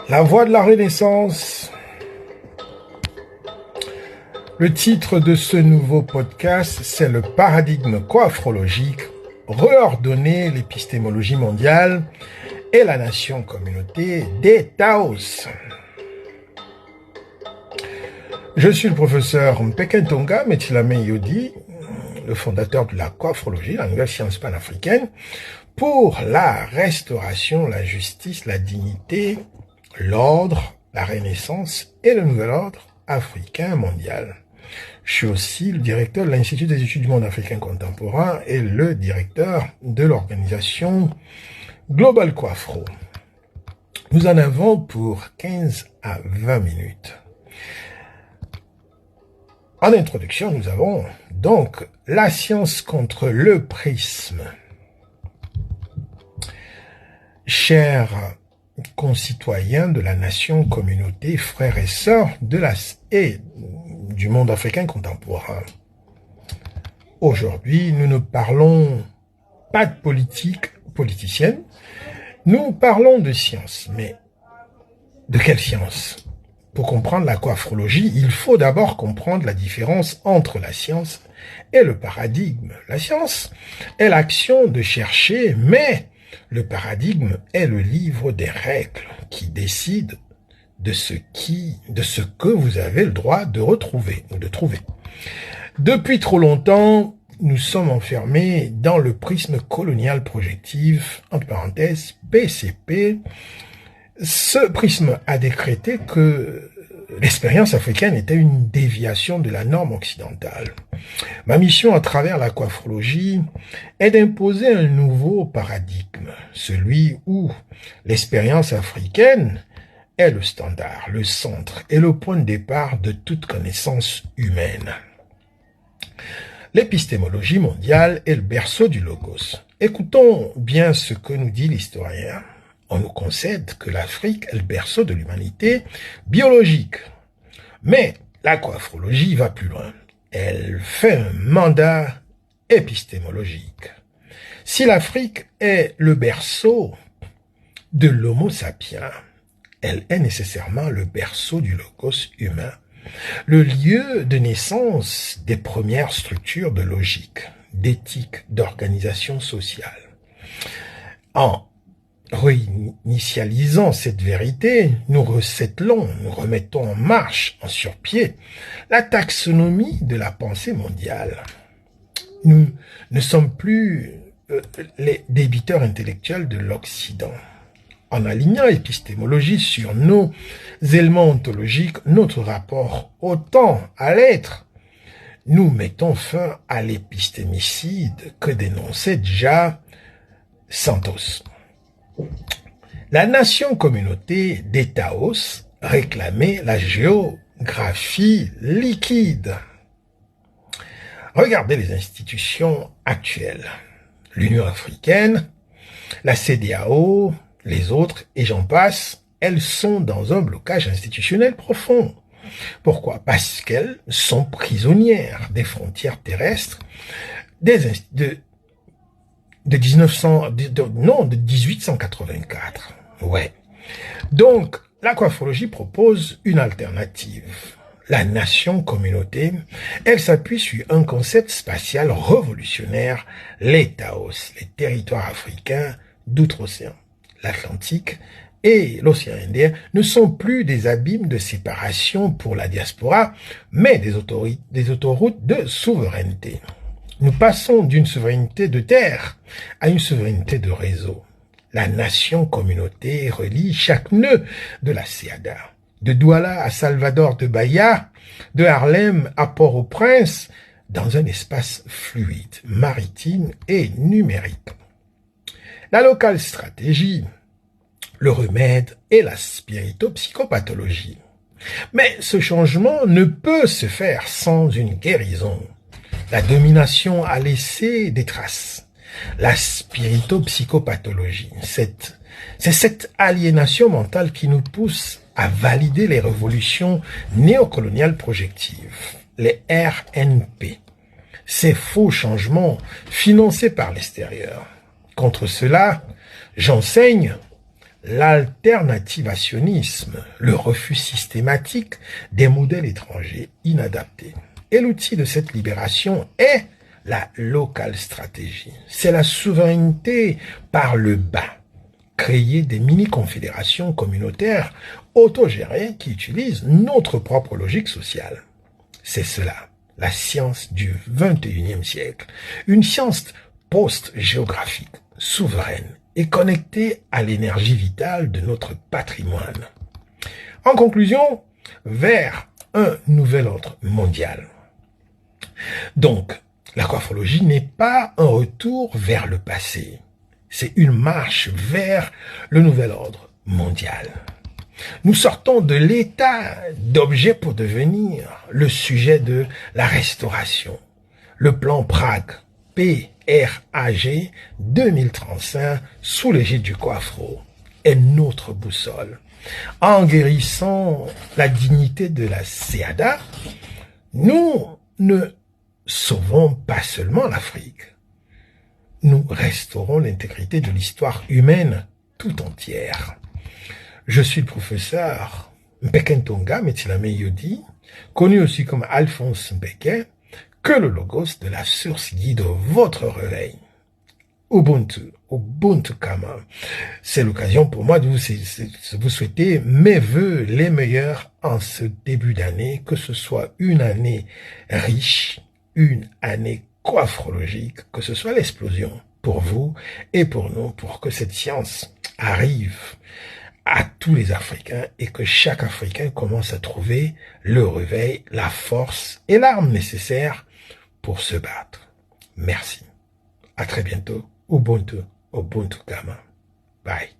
La voie de la Renaissance. Le titre de ce nouveau podcast, c'est le paradigme coaphrologique, réordonner l'épistémologie mondiale et la nation-communauté des Taos. Je suis le professeur Mpekentonga Metilame Yodi, le fondateur de la coaphrologie, la nouvelle science panafricaine, pour la restauration, la justice, la dignité, l'ordre, la renaissance et le nouvel ordre africain mondial. Je suis aussi le directeur de l'Institut des études du monde africain contemporain et le directeur de l'organisation Global Coaphro. Nous en avons pour 15 à 20 minutes. En introduction, nous avons donc la science contre le prisme. Chers concitoyens de la nation, communauté, frères et sœurs du monde africain contemporain. Aujourd'hui, nous ne parlons pas de politique politicienne, nous parlons de science. Mais de quelle science? Pour comprendre la coaphrologie, il faut d'abord comprendre la différence entre la science et le paradigme. La science est l'action de chercher, mais le paradigme est le livre des règles qui décide de ce que vous avez le droit de retrouver ou de trouver. Depuis trop longtemps, nous sommes enfermés dans le prisme colonial projectif, entre parenthèses, PCP. Ce prisme a décrété que l'expérience africaine était une déviation de la norme occidentale. Ma mission à travers la coaphrologie est d'imposer un nouveau paradigme, celui où l'expérience africaine est le standard, le centre et le point de départ de toute connaissance humaine. L'épistémologie mondiale est le berceau du logos. Écoutons bien ce que nous dit l'historien. On nous concède que l'Afrique est le berceau de l'humanité biologique. Mais la coaphrologie va plus loin. Elle fait un mandat épistémologique. Si l'Afrique est le berceau de l'Homo sapiens, elle est nécessairement le berceau du logos humain, le lieu de naissance des premières structures de logique, d'éthique, d'organisation sociale. En réinitialisant cette vérité, nous resettelons, nous remettons en marche, en surpied, la taxonomie de la pensée mondiale. Nous ne sommes plus les débiteurs intellectuels de l'Occident. En alignant l'épistémologie sur nos éléments ontologiques, notre rapport au temps, à l'être, nous mettons fin à l'épistémicide que dénonçait déjà Santos. La nation-communauté des Taos réclamait la géographie liquide. Regardez les institutions actuelles. L'Union africaine, la CEDEAO, les autres, et j'en passe, elles sont dans un blocage institutionnel profond. Pourquoi? Parce qu'elles sont prisonnières des frontières terrestres de 1884. Ouais. Donc, la coaphrologie propose une alternative. La nation-communauté, elle s'appuie sur un concept spatial révolutionnaire, les Taos, les territoires africains d'outre-océan. L'Atlantique et l'océan Indien ne sont plus des abîmes de séparation pour la diaspora, mais des autoroutes de souveraineté. Nous passons d'une souveraineté de terre à une souveraineté de réseau. La nation-communauté relie chaque nœud de la CEADA, de Douala à Salvador de Bahia, de Harlem à Port-au-Prince, dans un espace fluide, maritime et numérique. La locale stratégie, le remède et la spirito-psychopathologie. Mais ce changement ne peut se faire sans une guérison. La domination a laissé des traces. La spirito-psychopathologie, c'est cette aliénation mentale qui nous pousse à valider les révolutions néocoloniales projectives, les RNP. Ces faux changements financés par l'extérieur. Contre cela, j'enseigne l'alternativationnisme, le refus systématique des modèles étrangers inadaptés. Et l'outil de cette libération est la locale stratégie. C'est la souveraineté par le bas. Créer des mini-confédérations communautaires autogérées qui utilisent notre propre logique sociale. C'est cela, la science du 21e siècle. Une science post-géographique, souveraine et connectée à l'énergie vitale de notre patrimoine. En conclusion, vers un nouvel ordre mondial. Donc, la coiffologie n'est pas un retour vers le passé. C'est une marche vers le nouvel ordre mondial. Nous sortons de l'état d'objet pour devenir le sujet de la restauration. Le plan Prague, PRAG 2035, sous l'égide du Coafro, est notre boussole. En guérissant la dignité de la CEADA, nous ne sauvons pas seulement l'Afrique. Nous restaurons l'intégrité de l'histoire humaine tout entière. Je suis le professeur Mpeke Ntonga Metilame Yodi, connu aussi comme Alphonse Mpeke, que le logos de la source guide votre réveil. Ubuntu, Ubuntu Kama. C'est l'occasion pour moi de vous souhaiter mes vœux les meilleurs en ce début d'année, que ce soit une année riche, une année coiffrologique, que ce soit l'explosion pour vous et pour nous, pour que cette science arrive à tous les Africains et que chaque Africain commence à trouver le réveil, la force et l'arme nécessaire pour se battre. Merci. À très bientôt. Ubuntu, Ubuntu Kama. Bye.